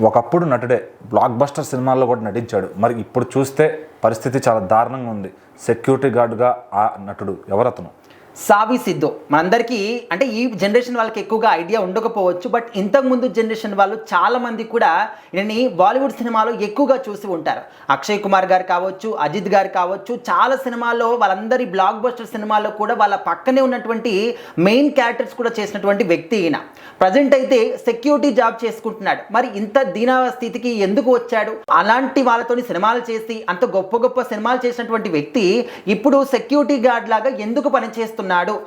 ఒకప్పుడు నటుడే, block buster సినిమాల్లో కూడా నటించాడు. మరి ఇప్పుడు చూస్తే పరిస్థితి చాలా దారుణంగా ఉంది. సెక్యూరిటీ గార్డుగా ఆ నటుడు ఎవరతను? సావి సిద్ధు. మనందరికీ అంటే ఈ జనరేషన్ వాళ్ళకి ఎక్కువగా ఐడియా ఉండకపోవచ్చు, బట్ ఇంతకుముందు జనరేషన్ వాళ్ళు చాలామంది కూడా ఈయనని బాలీవుడ్ సినిమాలో ఎక్కువగా చూసి ఉంటారు. అక్షయ్ కుమార్ గారు కావచ్చు, అజిత్ గారు కావచ్చు, చాలా సినిమాల్లో వాళ్ళందరి బ్లాక్ బస్టర్ సినిమాల్లో కూడా వాళ్ళ పక్కనే ఉన్నటువంటి మెయిన్ క్యారెక్టర్స్ కూడా చేసినటువంటి వ్యక్తి ఈయన. ప్రజెంట్ అయితే సెక్యూరిటీ జాబ్ చేసుకుంటున్నాడు. మరి ఇంత దీన స్థితికి ఎందుకు వచ్చాడు? అలాంటి వాళ్ళతోని సినిమాలు చేసి అంత గొప్ప గొప్ప సినిమాలు చేసినటువంటి వ్యక్తి ఇప్పుడు సెక్యూరిటీ గార్డ్ లాగా ఎందుకు పనిచేస్తున్నాడు?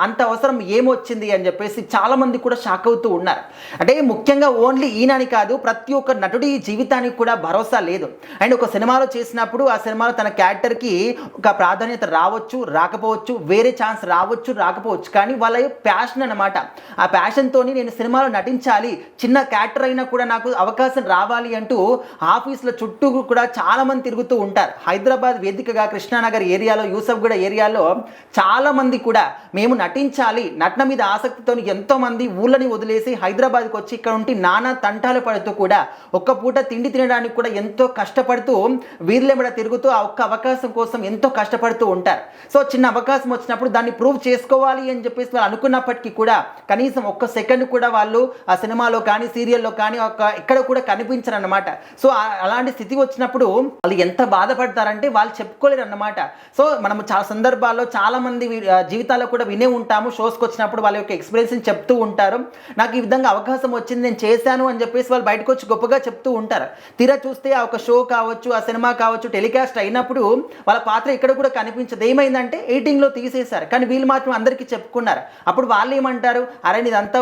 అంత అవసరం ఏమొచ్చింది అని చెప్పేసి చాలా మంది కూడా షాక్ అవుతూ ఉన్నారు. అంటే ముఖ్యంగా ఓన్లీ ఈయనని కాదు, ప్రతి ఒక్క నటుడి జీవితానికి కూడా భరోసా లేదు. అండ్ ఒక సినిమాలో చేసినప్పుడు ఆ సినిమాలో తన క్యారెక్టర్కి ఒక ప్రాధాన్యత రావచ్చు, రాకపోవచ్చు, వేరే ఛాన్స్ రావచ్చు, రాకపోవచ్చు, కానీ వాళ్ళ ప్యాషన్ అనమాట. ఆ ప్యాషన్తో నేను సినిమాలో నటించాలి, చిన్న క్యారెక్టర్ అయినా కూడా నాకు అవకాశం రావాలి అంటూ ఆఫీసుల చుట్టూ కూడా చాలా మంది తిరుగుతూ ఉంటారు. హైదరాబాద్ వేదికగా కృష్ణానగర్ ఏరియాలో, యూసఫ్గూడ ఏరియాలో చాలా మంది కూడా మేము నటించాలి, నటన మీద ఆసక్తితో ఎంతోమంది ఊళ్ళని వదిలేసి హైదరాబాద్కి వచ్చి ఇక్కడ ఉండి నానా తంటాలు పడుతూ కూడా ఒక్క పూట తిండి తినడానికి కూడా ఎంతో కష్టపడుతూ వీధులెంబడ తిరుగుతూ ఆ ఒక్క అవకాశం కోసం ఎంతో కష్టపడుతూ ఉంటారు. సో చిన్న అవకాశం వచ్చినప్పుడు దాన్ని ప్రూవ్ చేసుకోవాలి అని చెప్పేసి వాళ్ళు అనుకున్నప్పటికీ కూడా కనీసం ఒక్క సెకండ్ కూడా వాళ్ళు ఆ సినిమాలో కానీ సీరియల్లో కానీ ఎక్కడ కూడా కనిపించరు అన్నమాట. సో అలాంటి స్థితి వచ్చినప్పుడు వాళ్ళు ఎంత బాధపడతారంటే వాళ్ళు చెప్పుకోలేరు అన్నమాట. సో మనం చాలా సందర్భాల్లో చాలామంది జీవితాల్లో కూడా వినే ఉంటాము. షోస్కి వచ్చినప్పుడు వాళ్ళ యొక్క ఎక్స్పీరియన్స్ని చెప్తూ ఉంటారు. నాకు ఈ విధంగా అవకాశం వచ్చింది, నేను చేశాను అని చెప్పేసి వాళ్ళు బయటకు వచ్చి గొప్పగా చెప్తూ ఉంటారు. తీరా చూస్తే ఆ ఒక షో కావచ్చు, ఆ సినిమా కావచ్చు, టెలికాస్ట్ అయినప్పుడు వాళ్ళ పాత్ర ఇక్కడ కూడా కనిపించదు. ఏమైందంటే ఎడిటింగ్లో తీసేశారు, కానీ వీళ్ళు మాత్రం అందరికీ చెప్పుకున్నారు. అప్పుడు వాళ్ళు ఏమంటారు, అరే నీదంతా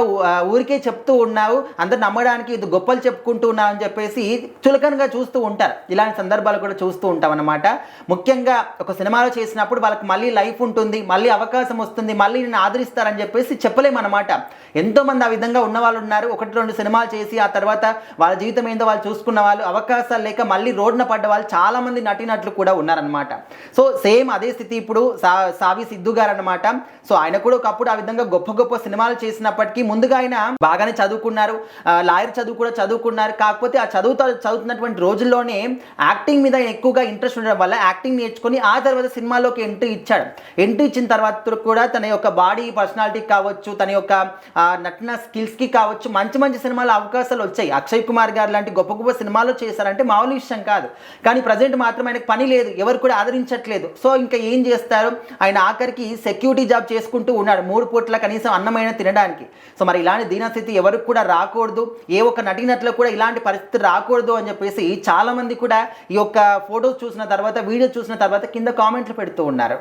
ఊరికే చెప్తూ ఉన్నావు, అందరు నమ్మడానికి ఇది గొప్పలు చెప్పుకుంటూ ఉన్నావు అని చెప్పేసి చులకనగా చూస్తూ ఉంటారు. ఇలాంటి సందర్భాలు కూడా చూస్తూ ఉంటాం అన్నమాట. ముఖ్యంగా ఒక సినిమాలో చేసినప్పుడు వాళ్ళకి మళ్ళీ లైఫ్ ఉంటుంది, మళ్ళీ అవకాశం వస్తుంది, మళ్ళీ నేను ఆదరిస్తారని చెప్పేసి చెప్పలేమన్నమాట. ఎంతోమంది ఆ విధంగా ఉన్న వాళ్ళు ఉన్నారు. 1-2 సినిమాలు చేసి ఆ తర్వాత వాళ్ళ జీవితం ఏందో వాళ్ళు చూసుకున్న వాళ్ళు, అవకాశాలు లేక మళ్ళీ రోడ్డున పడ్డ వాళ్ళు చాలామంది నటినట్లు కూడా ఉన్నారనమాట. సో సేమ్ అదే స్థితి ఇప్పుడు సావి సిద్ధు గారు అనమాట. సో ఆయన కూడా ఒకప్పుడు ఆ విధంగా గొప్ప గొప్ప సినిమాలు చేసినప్పటికీ ముందుగా ఆయన బాగానే చదువుకున్నారు, లాయర్ చదువు కూడా చదువుకున్నారు. కాకపోతే ఆ చదువుతున్నటువంటి రోజుల్లోనే యాక్టింగ్ మీద ఎక్కువగా ఇంట్రెస్ట్ ఉండడం వల్ల యాక్టింగ్ నేర్చుకొని ఆ తర్వాత సినిమాలోకి ఎంట్రీ ఇచ్చాడు. ఎంట్రీ ఇచ్చిన తర్వాత కూడా తన యొక్క బాడీ పర్సనాలిటీకి కావచ్చు, తన యొక్క నటన స్కిల్స్కి కావచ్చు మంచి మంచి సినిమాల అవకాశాలు వచ్చాయి. అక్షయ్ కుమార్ గారు లాంటి గొప్ప గొప్ప సినిమాలు చేశారంటే మామూలు విషయం కాదు. కానీ ప్రజెంట్ మాత్రం ఆయనకు పని లేదు, ఎవరు కూడా ఆదరించట్లేదు. సో ఇంకా ఏం చేస్తారు, ఆయన ఆఖరికి సెక్యూరిటీ జాబ్ చేసుకుంటూ ఉన్నాడు, 3 పూట్ల కనీసం అన్నమైన తినడానికి. సో మరి ఇలాంటి దీనస్థితి ఎవరికి కూడా రాకూడదు, ఏ ఒక్క నటినట్లో కూడా ఇలాంటి పరిస్థితి రాకూడదు అని చెప్పేసి చాలామంది కూడా ఈ యొక్క ఫోటోస్ చూసిన తర్వాత, వీడియో చూసిన తర్వాత కింద కామెంట్లు పెడుతూ ఉన్నారు.